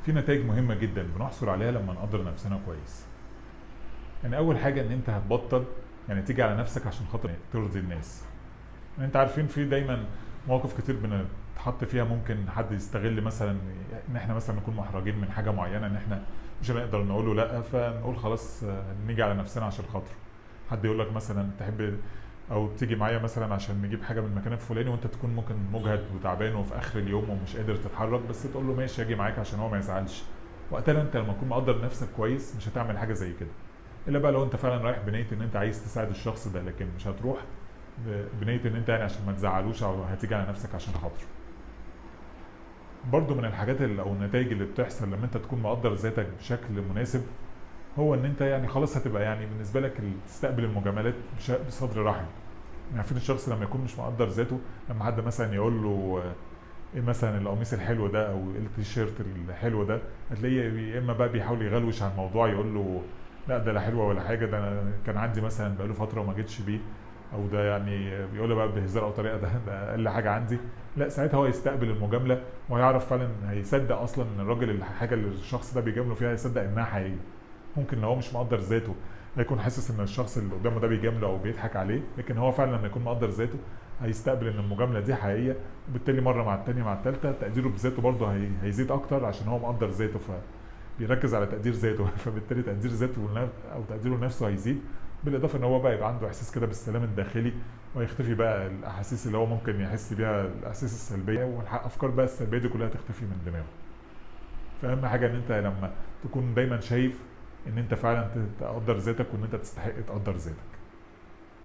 في نتائج مهمه جدا بنحصل عليها لما نقدر نفسنا كويس. يعني اول حاجه ان انت هتبطل يعني تيجي على نفسك عشان خاطر ترضي الناس. يعني انت عارفين في دايما مواقف كتير بنتحط فيها، ممكن حد يستغل مثلا ان احنا مثلا نكون محرجين من حاجه معينه، ان احنا مش هنقدر نقول له لا، فنقول خلاص نيجي على نفسنا عشان خاطره. حد يقول لك مثلا تحب او تيجي معايا مثلا عشان نجيب حاجه من المكان الفلاني، وانت تكون ممكن مجهد وتعبان وفي اخر اليوم ومش قادر تتحرك، بس تقول له ماشي اجي معاك عشان هو ما يزعلش. وقتها انت لما تكون مقدر نفسك كويس مش هتعمل حاجه زي كده، الا بقى لو انت فعلا رايح بنيه ان انت عايز تساعد الشخص ده، لكن مش هتروح بنيه ان انت يعني عشان ما تزعلوش او هتيجي على نفسك عشان خاطره. برضو من الحاجات او النتائج اللي بتحصل لما انت تكون مقدر ذاتك بشكل مناسب، هو ان انت يعني خلاص هتبقى يعني بالنسبه لك تستقبل المجاملات بصدر رحب. يعني عارفين الشخص لما يكون مش مقدر ذاته، لما حد مثلا يقول له ايه مثلا القميص الحلو ده او ايه التيشيرت الحلو ده، هتلاقيه يا اما بقى بيحاول يغلوش على الموضوع، يقول له لا ده لا حلوه ولا حاجه، ده انا كان عندي مثلا بقاله فتره وما جيتش بيه، او ده يعني بيقولها بقى بهزار او طريقه، ده اقل حاجه عندي. لا ساعتها هو يستقبل المجامله ويعرف فعلا، هيصدق اصلا ان الراجل الحاجه اللي الشخص ده بيجامله فيها هيصدق انها حقيقيه. ممكن لو هو مش مقدر ذاته هيكون حاسس ان الشخص اللي قدامه ده بيجامله او بيضحك عليه، لكن هو فعلا لما يكون مقدر ذاته هيستقبل ان المجامله دي حقيقيه، وبالتالي مره مع الثانيه مع الثالثه تقديره بذاته برضه هيزيد اكتر عشان هو مقدر ذاته، فبيركز على تقدير ذاته فبالتالي تقدير ذاته او تقديره لنفسه هيزيد، بالاضافه ان هو بقى يبقى عنده احساس كده بالسلام الداخلي، ويختفي بقى الاحاسيس اللي هو ممكن يحس بيها الاحاسيس السلبيه، والافكار بقى السلبيه دي كلها تختفي من دماغه. فاهم حاجه ان انت لما تكون دايما شايف ان انت فعلا تقدر ذاتك وان انت تستحق تقدر ذاتك.